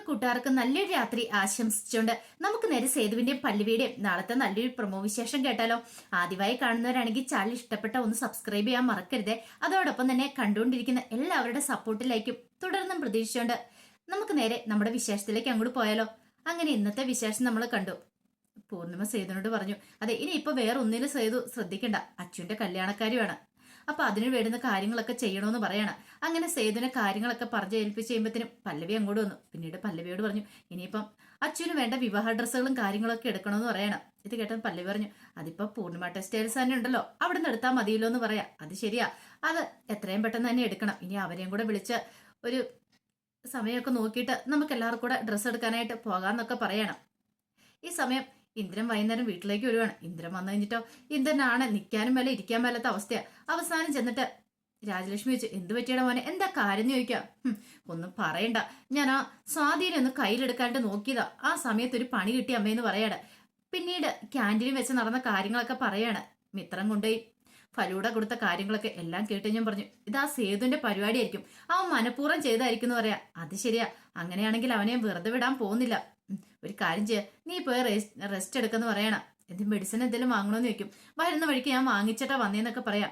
കൂട്ടുകാർക്ക് നല്ലൊരു രാത്രി ആശംസിച്ചുകൊണ്ട് നമുക്ക് നേരെ സേതുവിന്റെയും പല്ലവിയുടെയും നാളത്തെ നല്ലൊരു പ്രൊമോ വിശേഷം കേട്ടാലോ. ആദ്യമായി കാണുന്നവരാണെങ്കിൽ ചാനൽ ഇഷ്ടപ്പെട്ട ഒന്ന് സബ്സ്ക്രൈബ് ചെയ്യാൻ മറക്കരുത്. അതോടൊപ്പം തന്നെ കണ്ടുകൊണ്ടിരിക്കുന്ന എല്ലാവരുടെ സപ്പോർട്ടിലേക്കും തുടർന്നും പ്രതീക്ഷിച്ചുകൊണ്ട് നമുക്ക് നേരെ നമ്മുടെ വിശേഷത്തിലേക്ക് അങ്ങോട്ട് പോയാലോ. അങ്ങനെ ഇന്നത്തെ വിശേഷം നമ്മൾ കണ്ടു. പൂർണിമ സേതുവിനോട് പറഞ്ഞു, അതെ ഇനി ഇപ്പൊ വേറെ ഒന്നിനും സേതു ശ്രദ്ധിക്കണ്ട, അച്ഛന്റെ കല്യാണക്കാരിയാണ്. അപ്പൊ അതിന് വേണ്ടുന്ന കാര്യങ്ങളൊക്കെ ചെയ്യണമെന്ന് പറയാണ്. അങ്ങനെ സേതുവിനെ കാര്യങ്ങളൊക്കെ പറഞ്ഞു ഏൽപ്പിച്ച് കഴിയുമ്പത്തിനും പല്ലവി അങ്ങോട്ട് വന്നു. പിന്നീട് പല്ലവിയോട് പറഞ്ഞു, ഇനിയിപ്പം അച്ഛന് വേണ്ട വിവാഹ ഡ്രസ്സുകളും കാര്യങ്ങളൊക്കെ എടുക്കണമെന്ന് പറയണം. ഇത് കേട്ടൻ പല്ലവി പറഞ്ഞു, അതിപ്പോ പൂർണിമ ടെക്സ്റ്റൈൽസ് തന്നെ ഉണ്ടല്ലോ, അവിടെ നിന്ന് എടുത്താൽ മതിയല്ലോ എന്ന് പറയാം. അത് ശരിയാ, അത് എത്രയും പെട്ടെന്ന് തന്നെ എടുക്കണം. ഇനി അവരെയും കൂടെ വിളിച്ച് ഒരു സമയമൊക്കെ നോക്കിയിട്ട് നമുക്ക് എല്ലാവർക്കും കൂടെ ഡ്രസ്സ് എടുക്കാനായിട്ട് പോകാന്നൊക്കെ പറയണം. ഈ സമയം ഇന്ദ്രൻ വൈകുന്നേരം വീട്ടിലേക്ക് വരുവാണ്. ഇന്ദ്രൻ വന്നു കഴിഞ്ഞിട്ടോ ഇന്ദ്രനാണ് നിൽക്കാനും മേലെ ഇരിക്കാൻ മേലാത്ത അവസ്ഥയാ. അവസാനം ചെന്നിട്ട് രാജലക്ഷ്മി ചോദിച്ചു, എന്ത് പറ്റിയുടെ മോനെ, എന്താ കാര്യം എന്ന് ചോദിക്കാം. ഒന്നും പറയണ്ട, ഞാൻ ആ സ്വാധീനം ഒന്ന് കയ്യിലെടുക്കാണ്ട് നോക്കിയതാ, ആ സമയത്ത് ഒരു പണി കിട്ടിയ അമ്മയെന്ന് പറയാണ്. പിന്നീട് ക്യാൻറ്റീനിൽ വെച്ച് നടന്ന കാര്യങ്ങളൊക്കെ പറയാണ്. മിത്രം കൊണ്ടുപോയി ഫലൂട കൊടുത്ത കാര്യങ്ങളൊക്കെ എല്ലാം കേട്ട് ഞാൻ പറഞ്ഞു, ഇതാ സേതുവിന്റെ പരിപാടിയായിരിക്കും, അവൻ മനഃപൂർവ്വം ചെയ്തായിരിക്കും എന്ന് പറയാ. അത് ശരിയാ, അങ്ങനെയാണെങ്കിൽ അവനെ വെറുതെ വിടാൻ പോകുന്നില്ല. ഒരു കാര്യം ചെയ്യാ, നീ പോയി റെസ്റ്റ് എടുക്കെന്ന് പറയണം. എന്തെങ്കിലും മെഡിസിൻ എന്തെങ്കിലും വാങ്ങണമെന്ന് ചോദിക്കും. വരുന്ന വഴിക്ക് ഞാൻ വാങ്ങിച്ചിട്ടാ വന്നേന്നൊക്കെ പറയാം.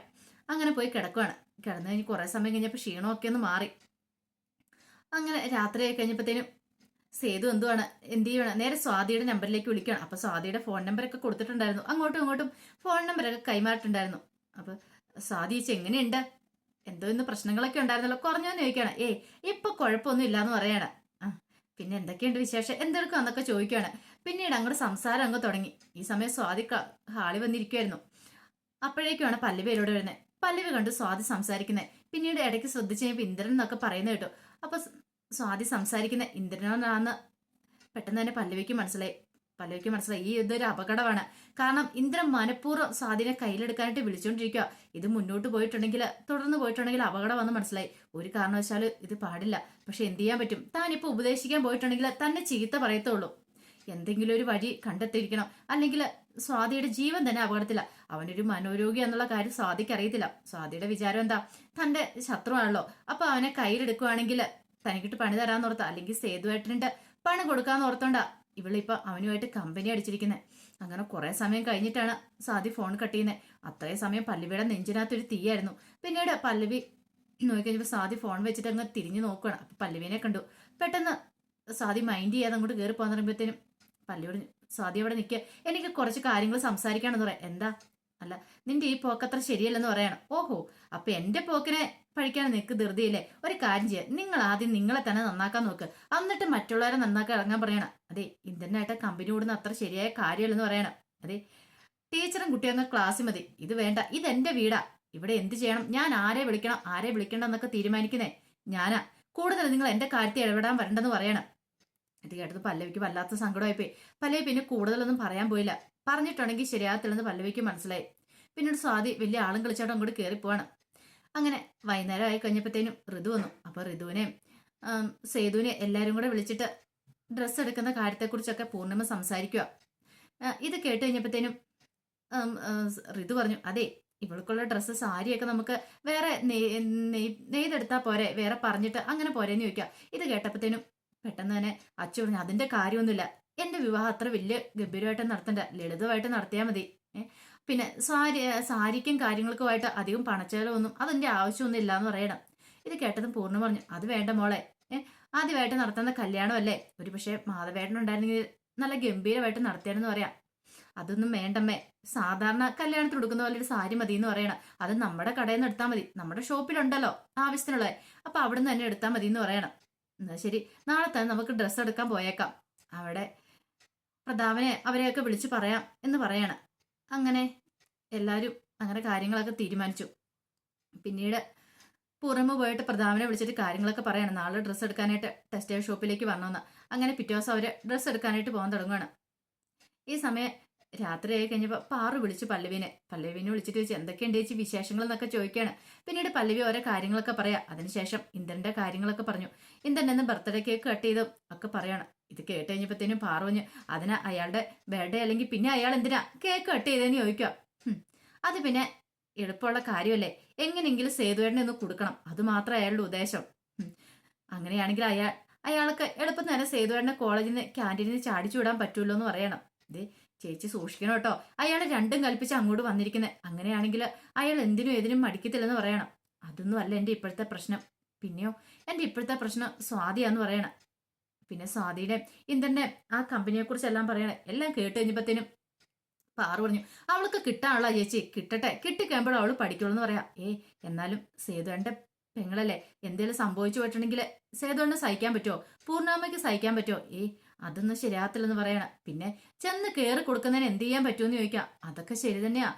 അങ്ങനെ പോയി കിടക്കുവാണ്. കിടന്നു കഴിഞ്ഞ് കുറെ സമയം കഴിഞ്ഞപ്പോൾ ക്ഷീണമൊക്കെ ഒന്ന് മാറി. അങ്ങനെ രാത്രിയായി കഴിഞ്ഞപ്പോഴത്തേനും സേതു എന്തുവാണ് എന്ത് ചെയ്യണം, നേരെ സ്വാതിയുടെ നമ്പറിലേക്ക് വിളിക്കണം. അപ്പൊ സ്വാതിയുടെ ഫോൺ നമ്പറൊക്കെ കൊടുത്തിട്ടുണ്ടായിരുന്നു. അങ്ങോട്ടും ഇങ്ങോട്ടും ഫോൺ നമ്പറൊക്കെ കൈമാറിയിട്ടുണ്ടായിരുന്നു. അപ്പൊ സ്വാതി ചേച്ചി എങ്ങനെയുണ്ട്, എന്തോ ഇന്ന് പ്രശ്നങ്ങളൊക്കെ ഉണ്ടായിരുന്നല്ലോ, കുറഞ്ഞോന്ന് ചോദിക്കുകയാണ്. ഇപ്പൊ കുഴപ്പമൊന്നും ഇല്ലാന്ന് പറയാണ്. പിന്നെ എന്തൊക്കെയുണ്ട് വിശേഷം, എന്തെടുക്കും എന്നൊക്കെ ചോദിക്കുകയാണ്. പിന്നീട് അങ്ങോട്ട് സംസാരം അങ്ങ് തുടങ്ങി. ഈ സമയം സ്വാതി ഹാളി വന്നിരിക്കുമായിരുന്നു. അപ്പോഴേക്കുമാണ് പല്ലവി എന്നോട് വരുന്നത്. പല്ലവി കണ്ടു സ്വാതി സംസാരിക്കുന്നത്. പിന്നീട് ഇടയ്ക്ക് ശ്രദ്ധിച്ച് കഴിഞ്ഞപ്പോൾ ഇന്ദ്രൻ എന്നൊക്കെ പറയുന്നത് കേട്ടോ. അപ്പൊ സ്വാതി സംസാരിക്കുന്ന ഇന്ദ്രനോടാന്ന് പെട്ടെന്ന് തന്നെ പല്ലവിക്ക് മനസ്സിലായി. ഈ ഇതൊരു അപകടമാണ്. കാരണം ഇന്ദ്രൻ മനഃപൂർവ്വം സ്വാതിനെ കയ്യിലെടുക്കാനായിട്ട് വിളിച്ചുകൊണ്ടിരിക്കുക. ഇത് മുന്നോട്ട് പോയിട്ടുണ്ടെങ്കിൽ തുടർന്ന് പോയിട്ടുണ്ടെങ്കിൽ അപകടം വന്ന് മനസ്സിലായി. ഒരു കാരണവശാലും ഇത് പാടില്ല. പക്ഷെ എന്ത് ചെയ്യാൻ പറ്റും, താനിപ്പോ ഉപദേശിക്കാൻ പോയിട്ടുണ്ടെങ്കിൽ തന്നെ ചീത്ത പറയത്തുള്ളൂ. എന്തെങ്കിലും ഒരു വഴി കണ്ടെത്തിയിരിക്കണം, അല്ലെങ്കിൽ സ്വാതിയുടെ ജീവൻ തന്നെ അപകടത്തില്ല. അവനൊരു മനോരോഗി എന്നുള്ള കാര്യം സ്വാതിക്ക് അറിയത്തില്ല. സ്വാതിയുടെ വിചാരം എന്താ, തന്റെ ശത്രുവാണല്ലോ. അപ്പൊ അവനെ കയ്യിലെടുക്കുവാണെങ്കിൽ തനിക്കിട്ട് പണി തരാന്നോർത്ത, അല്ലെങ്കിൽ സേതുവേട്ടനിട്ട് പണി കൊടുക്കാന്ന് ഓർത്തോണ്ടാ ഇവളിപ്പോ അവനുമായിട്ട് കമ്പനി അടിച്ചിരിക്കുന്നത്. അങ്ങനെ കുറെ സമയം കഴിഞ്ഞിട്ടാണ് സ്വാതി ഫോൺ കട്ട് ചെയ്യുന്നത്. അത്രയും സമയം പല്ലവിയുടെ നെഞ്ചിനകത്തൊരു തീയായിരുന്നു. പിന്നീട് പല്ലവി നോക്കിക്കഴിഞ്ഞപ്പോൾ സ്വാതി ഫോൺ വെച്ചിട്ട് അങ്ങ് തിരിഞ്ഞു നോക്കുകയാണ്. അപ്പൊ പല്ലവിനെ കണ്ടു. പെട്ടെന്ന് സ്വാതി മൈൻഡ് ചെയ്യാതെ അങ്ങോട്ട് കയറി പോകാൻ പറയുമ്പോഴത്തേനും പല്ലവിയോട്, സ്വാതി അവിടെ നിൽക്കുക, എനിക്ക് കുറച്ച് കാര്യങ്ങൾ സംസാരിക്കാണെന്ന് പറയാം. എന്താ, അല്ല നിന്റെ ഈ പോക്കത്ര ശരിയല്ലെന്ന് പറയണം. ഓഹോ, അപ്പൊ എന്റെ പോക്കിനെ പഴിക്കാൻ നിനക്ക് ധൃതിയില്ലേ. ഒരു കാര്യം ചെയ്യാം, നിങ്ങൾ ആദ്യം നിങ്ങളെ തന്നെ നന്നാക്കാൻ നോക്ക്, എന്നിട്ട് മറ്റുള്ളവരെ നന്നാക്കാൻ ഇറങ്ങാൻ പറയണം. അതെ, ഇന്ത്യനായിട്ട് കമ്പനി കൂടുന്ന അത്ര ശരിയായ കാര്യമല്ലെന്ന് പറയണം. അതെ, ടീച്ചറും കുട്ടിയൊക്കെ ക്ലാസ് മതി, ഇത് വേണ്ട, ഇതെന്റെ വീടാ, ഇവിടെ എന്ത് ചെയ്യണം, ഞാൻ ആരെ വിളിക്കണം ആരെ വിളിക്കണ്ട എന്നൊക്കെ തീരുമാനിക്കുന്നേ ഞാനാ. കൂടുതൽ നിങ്ങൾ എന്റെ കാര്യത്തിൽ ഇടപെടാൻ വരണ്ടെന്ന് പറയണം. ഇത് കേട്ടത് പല്ലവിക്ക് വല്ലാത്ത സങ്കടമായിപ്പോയി. പല്ലവി പിന്നെ കൂടുതലൊന്നും പറയാൻ പോയില്ല. പറഞ്ഞിട്ടുണ്ടെങ്കിൽ ശരിയാകത്തില്ലെന്ന് പല്ലവിക്ക് മനസ്സിലായി. പിന്നീട് സ്വാതി വലിയ ആളും കളിച്ചോട്ട് അങ്ങോട്ട് കയറിപ്പോവാണ്. അങ്ങനെ വൈകുന്നേരം ആയി കഴിഞ്ഞപ്പോഴത്തേനും ഋതു വന്നു. അപ്പൊ ഋതുവിനെയും സേതുവിനെ എല്ലാരും കൂടെ വിളിച്ചിട്ട് ഡ്രസ്സ് എടുക്കുന്ന കാര്യത്തെക്കുറിച്ചൊക്കെ പൂർണ്ണിമ സംസാരിക്കുക. ഇത് കേട്ട് കഴിഞ്ഞപ്പോഴത്തേനും ഋതു പറഞ്ഞു, അതെ ഇവൾക്കുള്ള ഡ്രസ്സ് സാരിയൊക്കെ നമുക്ക് വേറെ നെയ്തെടുത്താൽ പോരെ, വേറെ പറഞ്ഞിട്ട് അങ്ങനെ പോരേന്ന് ചോദിക്കുക. ഇത് കേട്ടപ്പോഴത്തേനും പെട്ടെന്ന് തന്നെ അച്ചു പറഞ്ഞു, അതിന്റെ കാര്യമൊന്നുമില്ല, എന്റെ വിവാഹം അത്ര വലിയ ഗംഭീരമായിട്ട് നടത്തണ്ട, ലളിതമായിട്ട് നടത്തിയാൽ മതി. പിന്നെ സാരിക്കും കാര്യങ്ങൾക്കുമായിട്ട് അധികം പണച്ചെലവൊന്നും അതിന്റെ ആവശ്യമൊന്നും ഇല്ല എന്ന് പറയണം. ഇത് കേട്ടതും പൂർണ്ണ പറഞ്ഞു, അത് വേണ്ട മോളെ, ആദ്യമായിട്ട് നടത്തുന്ന കല്യാണമല്ലേ, ഒരു പക്ഷെ മാധവേട്ടനുണ്ടായിരുന്നെങ്കിൽ നല്ല ഗംഭീരമായിട്ട് നടത്തിയാണെന്ന് പറയാം. അതൊന്നും വേണ്ടമ്മേ, സാധാരണ കല്യാണത്തിന് കൊടുക്കുന്ന പോലെ ഒരു സാരി മതി എന്ന് പറയണം. അത് നമ്മുടെ കടയിൽ നിന്ന് എടുത്താൽ മതി, നമ്മുടെ ഷോപ്പിലുണ്ടല്ലോ ആവശ്യത്തിനുള്ളത്, അപ്പൊ അവിടെ നിന്ന് തന്നെ എടുത്താൽ മതി എന്ന് പറയണം. എന്നാ ശരി, നാളെ തന്നെ നമുക്ക് ഡ്രസ്സ് എടുക്കാൻ പോയേക്കാം, അവിടെ പ്രതാപനെ അവരെയൊക്കെ വിളിച്ചു പറയാം എന്ന് പറയണം. അങ്ങനെ എല്ലാവരും അങ്ങനെ കാര്യങ്ങളൊക്കെ തീരുമാനിച്ചു. പിന്നീട് പുറമെ പോയിട്ട് പ്രതാപനെ വിളിച്ചിട്ട് കാര്യങ്ങളൊക്കെ പറയണം, നാളെ ഡ്രസ്സ് എടുക്കാനായിട്ട് ടെക്സ്റ്റൈൽ ഷോപ്പിലേക്ക് വരണമെന്ന്. അങ്ങനെ പിറ്റേ ദിവസം അവര് ഡ്രസ്സ് എടുക്കാനായിട്ട് പോകാൻ തുടങ്ങുകയാണ്. ഈ സമയം രാത്രിയായി കഴിഞ്ഞപ്പോൾ പാറു വിളിച്ചു പല്ലവിനെ വിളിച്ചിട്ട് ചോദിച്ചു, എന്തൊക്കെയുണ്ട് ചേച്ചി വിശേഷങ്ങൾ എന്നൊക്കെ ചോദിക്കുകയാണ്. പിന്നീട് പല്ലവി ഓരോ കാര്യങ്ങളൊക്കെ പറയാം. അതിനുശേഷം ഇന്ദ്രന്റെ കാര്യങ്ങളൊക്കെ പറഞ്ഞു. ഇന്ദ്രൻ എന്ന് ബർത്ത്ഡേ കേക്ക് കട്ട് ചെയ്തും ഒക്കെ പറയണം. ഇത് കേട്ട് കഴിഞ്ഞപ്പോഴത്തേനും പാറു പറഞ്ഞു, അതിന് അയാളുടെ ബർത്ത്ഡേ അല്ലെങ്കിൽ പിന്നെ അയാൾ എന്തിനാ കേക്ക് കട്ട് ചെയ്തതെന്ന് ചോദിക്കുക. അത് പിന്നെ എളുപ്പമുള്ള കാര്യമല്ലേ, എങ്ങനെയെങ്കിലും സേതുവേട്ടനെ ഒന്ന് കൊടുക്കണം, അത് മാത്രം അയാളുടെ ഉദ്ദേശം. അങ്ങനെയാണെങ്കിൽ അയാൾക്ക് എളുപ്പം തന്നെ സേതുവേട്ടനെ കോളേജിൽ നിന്ന് ക്യാൻറ്റീനിൽ നിന്ന് ചാടിച്ചു വിടാൻ പറ്റുമല്ലോ എന്ന് പറയണം. ഇത് ചേച്ചി സൂക്ഷിക്കണം കേട്ടോ, അയാൾ രണ്ടും കൽപ്പിച്ച് അങ്ങോട്ട് വന്നിരിക്കുന്നത്. അങ്ങനെയാണെങ്കിൽ അയാൾ എന്തിനും ഏതിനും മടിക്കത്തില്ലെന്ന് പറയണം. അതൊന്നും അല്ല എൻ്റെ ഇപ്പോഴത്തെ പ്രശ്നം. പിന്നെയോ എൻ്റെ ഇപ്പോഴത്തെ പ്രശ്നം സ്വാതിയാന്ന് പറയണം. പിന്നെ സ്വാതിയുടെ ഇന്ദ്രന്റെ ആ കമ്പനിയെ കുറിച്ചെല്ലാം പറയണേ. എല്ലാം കേട്ട് കഴിഞ്ഞപ്പോഴത്തേനും പാറു പറഞ്ഞു, അവൾക്ക് കിട്ടാനുള്ള ചേച്ചി കിട്ടട്ടെ, കിട്ടിക്കഴിയുമ്പോഴും അവള് പഠിക്കുള്ളൂ എന്ന് പറയാം. എന്നാലും സേതുവേട്ടന്റെ പെങ്ങളല്ലേ, എന്തേലും സംഭവിച്ചു പോയിട്ടുണ്ടെങ്കിൽ സേതുവേട്ടന് സഹിക്കാൻ പറ്റുമോ? പൂർണ്ണാമയ്ക്ക് സഹിക്കാൻ പറ്റുമോ? അതൊന്നും ശരിയാകത്തില്ലെന്ന് പറയണം. പിന്നെ ചെന്ന് കയറി കൊടുക്കുന്നതിന് എന്ത് ചെയ്യാൻ പറ്റുമെന്ന് ചോദിക്കാം. അതൊക്കെ ശരി തന്നെയാ,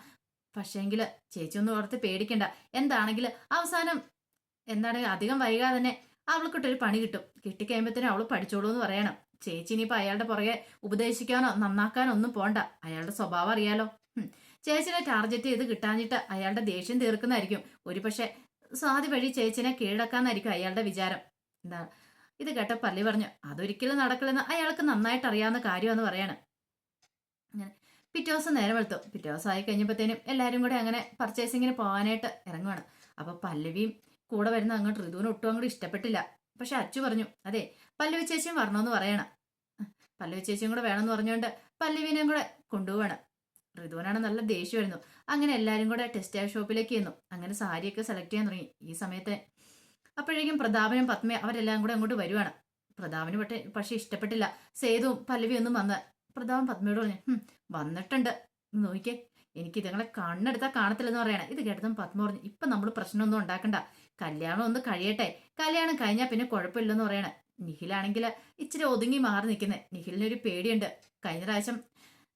പക്ഷേങ്കില് ചേച്ചി ഒന്നും ഓർത്ത് പേടിക്കണ്ട. എന്താണെങ്കിലും അവസാനം എന്താണെങ്കിൽ അധികം വൈകാതെ തന്നെ അവൾക്കിട്ടൊരു പണി കിട്ടും. കിട്ടിക്കഴിയുമ്പോഴത്തേനും അവള് പഠിച്ചോളൂ എന്ന് പറയണം. ചേച്ചി ഇനിയിപ്പോൾ അയാളുടെ പുറകെ ഉപദേശിക്കാനോ നന്നാക്കാനോ ഒന്നും പോണ്ട. അയാളുടെ സ്വഭാവം അറിയാലോ. ചേച്ചിനെ ടാർഗറ്റ് ചെയ്ത് കിട്ടാഞ്ഞിട്ട് അയാളുടെ ദേഷ്യം തീർക്കുന്നതായിരിക്കും. ഒരു പക്ഷെ സ്വാതി വഴി ചേച്ചിനെ കീഴടക്കാന്നായിരിക്കും അയാളുടെ വിചാരം. എന്താ ഇത് കേട്ട പല്ലി പറഞ്ഞു, അതൊരിക്കലും നടക്കില്ലെന്ന് അയാൾക്ക് നന്നായിട്ട് അറിയാവുന്ന കാര്യമെന്ന് പറയാണ്. അങ്ങനെ പിറ്റേ ദിവസം നേരം വെളുത്തു. പിറ്റേ ദിവസം ആയി കഴിഞ്ഞപ്പോഴത്തേനും എല്ലാവരും കൂടെ അങ്ങനെ പർച്ചേസിങ്ങിന് പോകാനായിട്ട് ഇറങ്ങുവാണ്. അപ്പൊ പല്ലവിയും കൂടെ വരുന്ന അങ്ങോട്ട് ഋതുവിന് ഒട്ടും അങ്ങോട്ട് ഇഷ്ടപ്പെട്ടില്ല. പക്ഷെ അച്ചു പറഞ്ഞു, അതെ പല്ലവി ചേച്ചിയും വരണമെന്ന് പറയണം. പല്ലവി ചേച്ചിയും കൂടെ വേണമെന്ന് പറഞ്ഞുകൊണ്ട് പല്ലവിനെയും കൂടെ കൊണ്ടുപോവാണ്. ഋതുവിനാണ് നല്ല ദേഷ്യം വരുന്നു. അങ്ങനെ എല്ലാവരും കൂടെ ടെക്സ്റ്റൈൽ ഷോപ്പിലേക്ക് ചെന്നു. അങ്ങനെ സാരിയൊക്കെ സെലക്ട് ചെയ്യാൻ തുടങ്ങി. ഈ സമയത്ത് അപ്പോഴേക്കും പ്രതാപനും പത്മയും അവരെല്ലാം കൂടെ അങ്ങോട്ട് വരുവാണ്. പ്രതാപന് പക്ഷെ ഇഷ്ടപ്പെട്ടില്ല സേതുവും പല്ലവിയും ഒന്നും വന്ന്. പ്രതാപൻ പത്മയോട് പറഞ്ഞു, വന്നിട്ടുണ്ട് നോക്കിക്കേ, എനിക്ക് ഇതുങ്ങളെ കണ്ണെടുത്താൽ കാണത്തില്ലെന്ന് പറയണേ. ഇത് കേട്ടതും പത്മ പറഞ്ഞു, ഇപ്പൊ നമ്മൾ പ്രശ്നമൊന്നും ഉണ്ടാക്കണ്ട, കല്യാണം ഒന്ന് കഴിയട്ടെ, കല്യാണം കഴിഞ്ഞാൽ പിന്നെ കുഴപ്പമില്ലെന്ന് പറയണേ. നിഖിലാണെങ്കിൽ ഇച്ചിരി ഒതുങ്ങി മാറി നിൽക്കുന്നത്. നിഖിലിനൊരു പേടിയുണ്ട്. കഴിഞ്ഞ പ്രാവശ്യം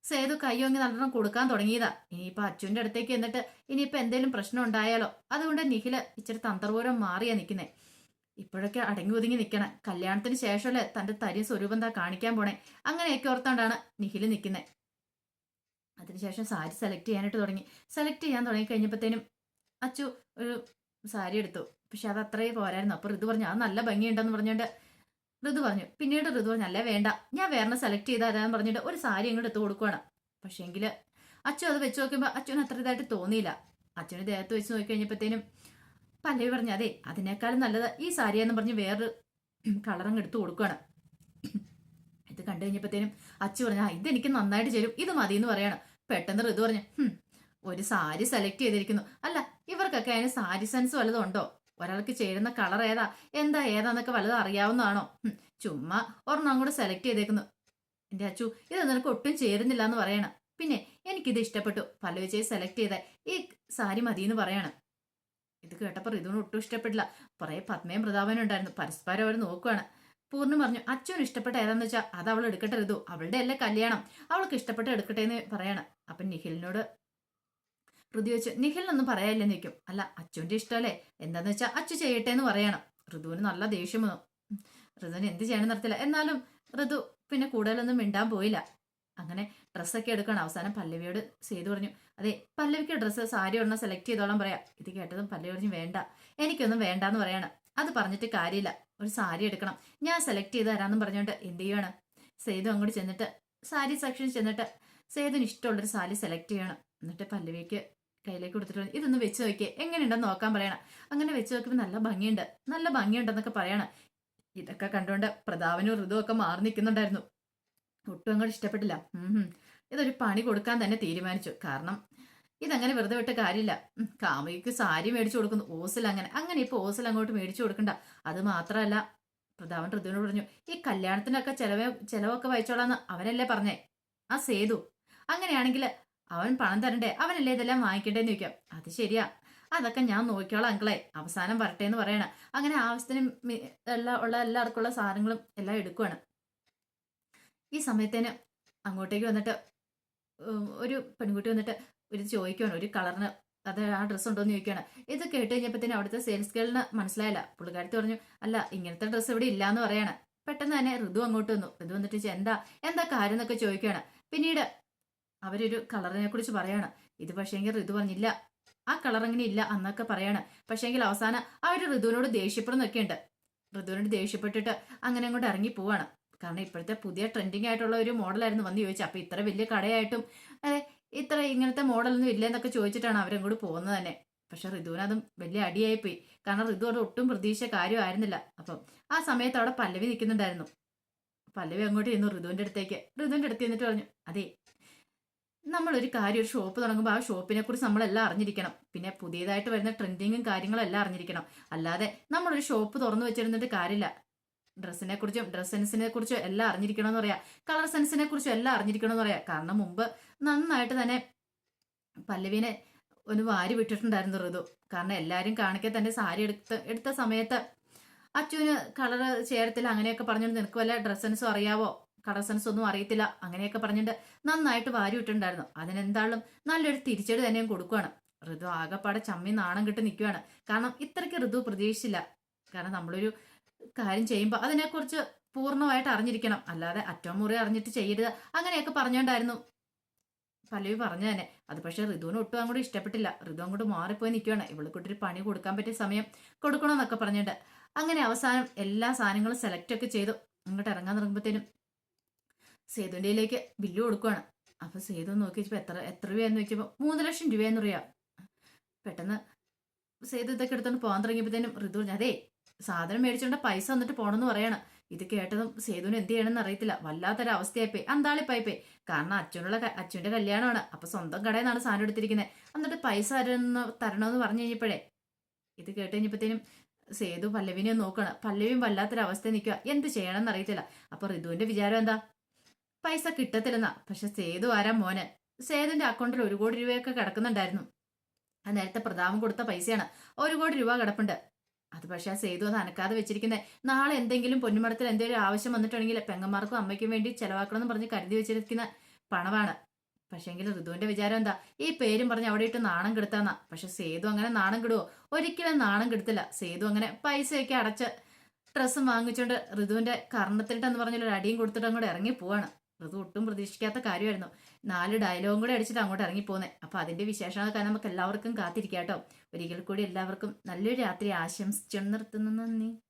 സേതു കയ്യൊങ്ങി നല്ലോണം കൊടുക്കാൻ തുടങ്ങിയതാ. ഇനിയിപ്പോ അച്ഛൻ്റെ അടുത്തേക്ക് എന്നിട്ട് ഇനിയിപ്പോ എന്തെങ്കിലും പ്രശ്നം ഉണ്ടായാലോ, അതുകൊണ്ട് നിഖില് ഇച്ചിരി തന്ത്രപൂരം മാറിയാ നിൽക്കുന്നേ. ഇപ്പോഴൊക്കെ അടങ്ങി ഒതുങ്ങി നിൽക്കണം. കല്യാണത്തിന് ശേഷമല്ലേ തന്റെ തരി സ്വരൂപം താ കാണിക്കാൻ പോണേ. അങ്ങനെയൊക്കെ ഓർത്തോണ്ടാണ് നിഖില് നിൽക്കുന്നത്. അതിനുശേഷം സാരി സെലക്ട് ചെയ്യാനായിട്ട് തുടങ്ങി. സെലക്ട് ചെയ്യാൻ തുടങ്ങി കഴിഞ്ഞപ്പോഴത്തേനും അച്ചു ഒരു സാരി എടുത്തു. പക്ഷെ അത് അത്രയും പോരായിരുന്നു. അപ്പൊ ഋതു പറഞ്ഞു, അത് നല്ല ഭംഗിയുണ്ടെന്ന് പറഞ്ഞുകൊണ്ട് ഋതു പറഞ്ഞു. പിന്നീട് ഋതു പറഞ്ഞു, അല്ലേ വേണ്ട, ഞാൻ വേറെ സെലക്ട് ചെയ്താരാന്ന് പറഞ്ഞിട്ട് ഒരു സാരി അങ്ങോട്ട് എടുത്ത് കൊടുക്കുവാണ്. പക്ഷേങ്കിൽ അച്ചു അത് വെച്ച് നോക്കുമ്പോൾ അച്ഛന് അത്ര ഇതായിട്ട് തോന്നിയില്ല. അച്ഛന് ദേഹത്ത് വെച്ച് നോക്കി കഴിഞ്ഞപ്പോഴത്തേനും പല്ലവി പറഞ്ഞു, അതെ അതിനേക്കാളും നല്ലത് ഈ സാരിയെന്ന് പറഞ്ഞ് വേറൊരു കളറങ്ങ് എടുത്ത് കൊടുക്കുകയാണ്. ഇത് കണ്ടു കഴിഞ്ഞപ്പോഴത്തേനും അച്ചു പറഞ്ഞു, ഇതെനിക്ക് നന്നായിട്ട് ചേരും, ഇത് മതി എന്ന് പറയാണ്. പെട്ടെന്ന് ഋതു പറഞ്ഞു, ഒരു സാരി സെലക്ട് ചെയ്തിരിക്കുന്നു. അല്ല ഇവർക്കൊക്കെ അതിന് സാരി സെൻസ് വല്ലതും ഉണ്ടോ? ഒരാൾക്ക് ചേരുന്ന കളർ ഏതാന്നൊക്കെ വല്ലതും അറിയാവുന്നതാണോ? ചുമ്മാ ഒരെണ്ണം കൂടെ സെലക്ട് ചെയ്തേക്കുന്നു. എന്റെ അച്ചു ഇത് നിനക്ക് ഒട്ടും ചേരുന്നില്ല എന്ന് പറയണം. പിന്നെ എനിക്കിത് ഇഷ്ടപ്പെട്ടു, പല്ലവി ചേച്ചി സെലക്ട് ചെയ്ത ഈ സാരി മതി എന്ന് പറയണം. ഇത് കേട്ടപ്പോൾ ഋതുവിന് ഒട്ടും ഇഷ്ടപ്പെട്ടില്ല. കുറെ പത്മയും പ്രതാപനും ഉണ്ടായിരുന്നു. പരസ്പരം അവർ നോക്കുവാണ്. പൂർണ്ണ പറഞ്ഞു, അച്ഛന് ഇഷ്ടപ്പെട്ട ഏതാന്ന് വെച്ചാൽ അത് അവൾ എടുക്കട്ടെ ഋതു, അവളുടെ അല്ലേ കല്യാണം, അവൾക്ക് ഇഷ്ടപ്പെട്ട് എടുക്കട്ടെ എന്ന് പറയണം. അപ്പൊ നിഖിലിനോട് ഋതു ചോദിച്ചു, നിഖിലിനൊന്നും പറയാനില്ലെന്ന് ചോദിക്കും. അല്ല അച്ഛൻ്റെ ഇഷ്ടമല്ലേ, എന്താന്ന് വെച്ചാൽ അച്ഛൻ ചെയ്യട്ടെ എന്ന് പറയണം. ഋതുവിന് നല്ല ദേഷ്യം വന്നു. ഋതുവിന് എന്ത് ചെയ്യണം നിർത്തില്ല. എന്നാലും ഋതു പിന്നെ കൂടുതലൊന്നും മിണ്ടാൻ പോയില്ല. അങ്ങനെ ഡ്രസ്സൊക്കെ എടുക്കണം. അവസാനം പല്ലവിയോട് സേതു പറഞ്ഞു, അതെ പല്ലവിക്ക് ഡ്രസ്സ് സാരി ഒരെണ്ണം സെലക്ട് ചെയ്തോളാം പറയാം. ഇത് കേട്ടതും പല്ലവി പറഞ്ഞു, വേണ്ട എനിക്കൊന്നും വേണ്ടാന്ന് പറയണം. അത് പറഞ്ഞിട്ട് കാര്യമില്ല, ഒരു സാരി എടുക്കണം, ഞാൻ സെലക്ട് ചെയ്ത് തരാമെന്നും പറഞ്ഞുകൊണ്ട് എന്ത് ചെയ്യുവാണ്, സേതു അങ്ങോട്ട് ചെന്നിട്ട് സാരി സെക്ഷനിൽ ചെന്നിട്ട് സേതുവിന് ഇഷ്ടമുള്ളൊരു സാരി സെലക്ട് ചെയ്യണം. എന്നിട്ട് പല്ലവിക്ക് കയ്യിലേക്ക് കൊടുത്തിട്ട് ഇതൊന്ന് വെച്ച് നോക്കിയേ എങ്ങനെയുണ്ടെന്ന് നോക്കാൻ പറയണം. അങ്ങനെ വെച്ച് നോക്കുമ്പോൾ നല്ല ഭംഗിയുണ്ടെന്നൊക്കെ പറയണം. ഇതൊക്കെ കണ്ടുകൊണ്ട് പ്രതാപനും ഋതുവും ഒക്കെ മാറി നിൽക്കുന്നുണ്ടായിരുന്നു. ഒട്ടും അങ്ങോട്ട് ഇഷ്ടപ്പെട്ടില്ല. ഇതൊരു പണി കൊടുക്കാൻ തന്നെ തീരുമാനിച്ചു. കാരണം ഇതങ്ങനെ വെറുതെ വിട്ട കാര്യമില്ല. കാമുകിക്ക് സാരി മേടിച്ചു കൊടുക്കുന്നു, ഓസിൽ അങ്ങനെ ഇപ്പൊ ഓസിൽ അങ്ങോട്ട് മേടിച്ചു കൊടുക്കണ്ട. അത് മാത്രമല്ല പ്രതാപൻ ഋതുവിനോട് പറഞ്ഞു, ഈ കല്യാണത്തിനൊക്കെ ചെലവൊക്കെ വഹിച്ചോളാന്ന് അവനല്ലേ പറഞ്ഞേ ആ സേതു. അങ്ങനെയാണെങ്കിൽ അവൻ പണം തരണ്ടേ, അവനല്ലേ ഇതെല്ലാം വാങ്ങിക്കണ്ടേന്ന് ചോദിക്കാം. അത് ശരിയാ, അതൊക്കെ ഞാൻ നോക്കിയോളാം അങ്കിളെ, അവസാനം വരട്ടെ എന്ന് പറയണ. അങ്ങനെ ആവശ്യത്തിന് എല്ലാവർക്കുള്ള സാധനങ്ങളും എല്ലാം എടുക്കുവാണ്. ഈ സമയത്തേന് അങ്ങോട്ടേക്ക് വന്നിട്ട് ഒരു പെൺകുട്ടി വന്നിട്ട് ഒരു ചോദിക്കുവാണ്, ഒരു കളറിന് അത് ആ ഡ്രസ്സ് ഉണ്ടോ എന്ന് ചോദിക്കുകയാണ്. ഇത് കേട്ട് കഴിഞ്ഞപ്പോഴത്തേനും അവിടുത്തെ സെയിൽസ് ഗേളിന് മനസ്സിലായില്ല. പുള്ളിക്കാരത്തി പറഞ്ഞു, അല്ല ഇങ്ങനത്തെ ഡ്രസ്സ് ഇവിടെ ഇല്ലാന്ന് പറയാണ്. പെട്ടെന്ന് തന്നെ ഋതു അങ്ങോട്ട് വന്നു. ഋതു വന്നിട്ട് എന്താ കാര്യം എന്നൊക്കെ ചോദിക്കുകയാണ്. പിന്നീട് അവരൊരു കളറിനെ കുറിച്ച് പറയാണ്. ഇത് പക്ഷേങ്കിൽ ഋതു പറഞ്ഞില്ല, ആ കളർ അങ്ങനെ ഇല്ല എന്നൊക്കെ പറയാണ്. പക്ഷേങ്കിൽ അവസാനം അവർ ഋതുവിനോട് ദേഷ്യപ്പെടുന്നൊക്കെ ഉണ്ട്. ഋതുവിനോട് ദേഷ്യപ്പെട്ടിട്ട് അങ്ങനെ അങ്ങോട്ട് ഇറങ്ങി പോവാണ്. കാരണം ഇപ്പോഴത്തെ പുതിയ ട്രെൻഡിങ് ആയിട്ടുള്ള ഒരു മോഡലായിരുന്നു വന്ന് ചോദിച്ചത്. അപ്പൊ ഇത്ര വലിയ കടയായിട്ടും ഇത്ര ഇങ്ങനത്തെ മോഡലൊന്നും ഇല്ലെന്നൊക്കെ ചോദിച്ചിട്ടാണ് അവരങ്ങോട്ട് പോകുന്നത് തന്നെ. പക്ഷെ ഋതുവിനതും വലിയ അടിയായിപ്പോയി. കാരണം ഋതു അവിടെ ഒട്ടും പ്രതീക്ഷിച്ച കാര്യമായിരുന്നില്ല. അപ്പം ആ സമയത്ത് അവിടെ പല്ലവി നിൽക്കുന്നുണ്ടായിരുന്നു. പല്ലവി അങ്ങോട്ട് ചെന്നു ഋതുവിന്റെ അടുത്തേക്ക്. ഋതുവിന്റെ അടുത്ത് ചെന്നിട്ട് പറഞ്ഞു, അതെ, നമ്മളൊരു കാര്യം, ഒരു ഷോപ്പ് തുടങ്ങുമ്പോൾ ആ ഷോപ്പിനെ കുറിച്ച് നമ്മളെല്ലാം അറിഞ്ഞിരിക്കണം. പിന്നെ പുതിയതായിട്ട് വരുന്ന ട്രെൻഡിങ്ങും കാര്യങ്ങളും എല്ലാം അറിഞ്ഞിരിക്കണം. അല്ലാതെ നമ്മളൊരു ഷോപ്പ് തുറന്നു വെച്ചിരുന്നിട്ട് കാര്യമില്ല. ഡ്രസ്സിനെ കുറിച്ചും ഡ്രസ് സെൻസിനെ കുറിച്ചും എല്ലാം അറിഞ്ഞിരിക്കണമെന്ന് പറയാം. കളർ സെൻസിനെ കുറിച്ചും എല്ലാം അറിഞ്ഞിരിക്കണമെന്ന് പറയാം. കാരണം മുമ്പ് നന്നായിട്ട് തന്നെ പല്ലവിനെ ഒന്ന് വാരി വിട്ടിട്ടുണ്ടായിരുന്നു ഋതു. കാരണം എല്ലാരും കാണിക്കാൻ തന്റെ സാരി എടുത്ത സമയത്ത് അച്ചുവിന് കളർ ചേരത്തില്ല അങ്ങനെയൊക്കെ പറഞ്ഞിട്ട് നിനക്ക് വല്ല ഡ്രസ് സെൻസും അറിയാവോ, കളർ സെൻസ് ഒന്നും അറിയത്തില്ല അങ്ങനെയൊക്കെ പറഞ്ഞിട്ട് നന്നായിട്ട് വാരി വിട്ടിട്ടുണ്ടായിരുന്നു. അതിനെന്താളും നല്ലൊരു തിരിച്ചടി തന്നെയും കൊടുക്കുകയാണ്. ഋതു ആകെപ്പാടെ ചമ്മി നാണം കെട്ട് നിൽക്കുകയാണ്. കാരണം ഇത്രയ്ക്ക് ഋതു പ്രതീക്ഷിച്ചില്ല. കാരണം നമ്മളൊരു കാര്യം ചെയ്യുമ്പോൾ അതിനെക്കുറിച്ച് പൂർണ്ണമായിട്ട് അറിഞ്ഞിരിക്കണം. അല്ലാതെ അറ്റവും മുറി അറിഞ്ഞിട്ട് ചെയ്യരുത് അങ്ങനെയൊക്കെ പറഞ്ഞുകൊണ്ടായിരുന്നു പല്ലവി പറഞ്ഞു തന്നെ. അത് പക്ഷെ ഋതുവിന് ഒട്ടും അങ്ങോട്ട് ഇഷ്ടപ്പെട്ടില്ല. ഋതു അങ്ങോട്ട് മാറിപ്പോയി നിൽക്കുകയാണ്. ഇവളെ കുട്ടിയൊരു പണി കൊടുക്കാൻ പറ്റിയ സമയം കൊടുക്കണമെന്നൊക്കെ പറഞ്ഞിട്ട് അങ്ങനെ അവസാനം എല്ലാ സാധനങ്ങളും സെലക്ട് ഒക്കെ ചെയ്തു. അങ്ങോട്ട് ഇറങ്ങാൻ തുടങ്ങുമ്പോഴത്തേനും സേതുവിൻ്റെയിലേക്ക് ബില്ല് കൊടുക്കുകയാണ്. അപ്പൊ സേതു നോക്കി വെച്ചപ്പോ എത്ര രൂപയെന്ന് വെച്ചപ്പോൾ 3,00,000 രൂപയെന്ന് പറയാ. പെട്ടെന്ന് സേതു ഇതൊക്കെ എടുത്തോണ്ട് പോകാൻ തുടങ്ങിയപ്പോഴത്തേനും ഋതു പറഞ്ഞു, അതേ, സാധനം മേടിച്ചോണ്ട് പൈസ വന്നിട്ട് പോണെന്ന് പറയണം. ഇത് കേട്ടതും സേതുവിന് എന്ത് ചെയ്യണമെന്ന് അറിയത്തില്ല. വല്ലാത്തൊരു അവസ്ഥയായിപ്പോയി, അന്താളിപ്പായിപ്പോയി. കാരണം അച്ഛൻ്റെ കല്യാണമാണ്. അപ്പൊ സ്വന്തം കടയിൽ നിന്നാണ് സാധനം എടുത്തിരിക്കുന്നത്. എന്നിട്ട് പൈസ തരണമെന്ന് പറഞ്ഞു കഴിഞ്ഞപ്പോഴേ ഇത് കേട്ട് കഴിഞ്ഞപ്പോഴത്തേനും സേതു പല്ലവിനെ നോക്കണം. പല്ലവിയും വല്ലാത്തൊരു അവസ്ഥ നിൽക്കുക, എന്ത് ചെയ്യണമെന്ന് അറിയത്തില്ല. അപ്പൊ ഋതുവിന്റെ വിചാരം എന്താ, പൈസ കിട്ടത്തില്ലെന്നാ. പക്ഷെ സേതു ആരാ മോന്. സേതുവിന്റെ അക്കൗണ്ടിൽ 1 കോടി രൂപയൊക്കെ കിടക്കുന്നുണ്ടായിരുന്നു. ആ നേരത്തെ പ്രതാപം കൊടുത്ത പൈസയാണ്. 1 കോടി രൂപ കിടപ്പുണ്ട്. അത് പക്ഷെ ആ സേതു അത് അനക്കാതെ വെച്ചിരിക്കുന്നത് നാളെ എന്തെങ്കിലും പൊന്നുമടത്തിൽ എന്തെങ്കിലും ആവശ്യം വന്നിട്ടുണ്ടെങ്കിൽ പെങ്ങന്മാർക്കും അമ്മയ്ക്കും വേണ്ടി ചെലവാക്കണം എന്ന് പറഞ്ഞ് കരുതി വെച്ചിരിക്കുന്ന പണമാണ്. പക്ഷെങ്കിൽ ഋതുവിന്റെ വിചാരം എന്താ, ഈ പേരും പറഞ്ഞ് അവിടെ ഇട്ട് നാണം കെടുത്താന്നാ. പക്ഷെ സേതു അങ്ങനെ നാണം കെടുവോ? ഒരിക്കലും നാണം കെടുത്തില്ല. സേതു അങ്ങനെ പൈസയൊക്കെ അടച്ച് ഡ്രസ്സും വാങ്ങിച്ചോണ്ട് ഋതുവിന്റെ കർണത്തിട്ടെന്ന് പറഞ്ഞൊരു അടിയും കൊടുത്തിട്ട് അങ്ങോട്ട് ഇറങ്ങി പോവാണ്. ഋതു ഒട്ടും പ്രതീക്ഷിക്കാത്ത കാര്യമായിരുന്നു. 4 ഡയലോഗും കൂടെ അടിച്ചിട്ട് അങ്ങോട്ട് ഇറങ്ങി പോകുന്നത്. അപ്പൊ അതിന്റെ വിശേഷങ്ങളൊക്കെ നമുക്ക് എല്ലാവർക്കും കാത്തിരിക്കാം കേട്ടോ. ഒരിക്കൽ കൂടി എല്ലാവർക്കും നല്ലൊരു രാത്രി ആശംസിച്ചു നിർത്തുന്നു. നന്ദി.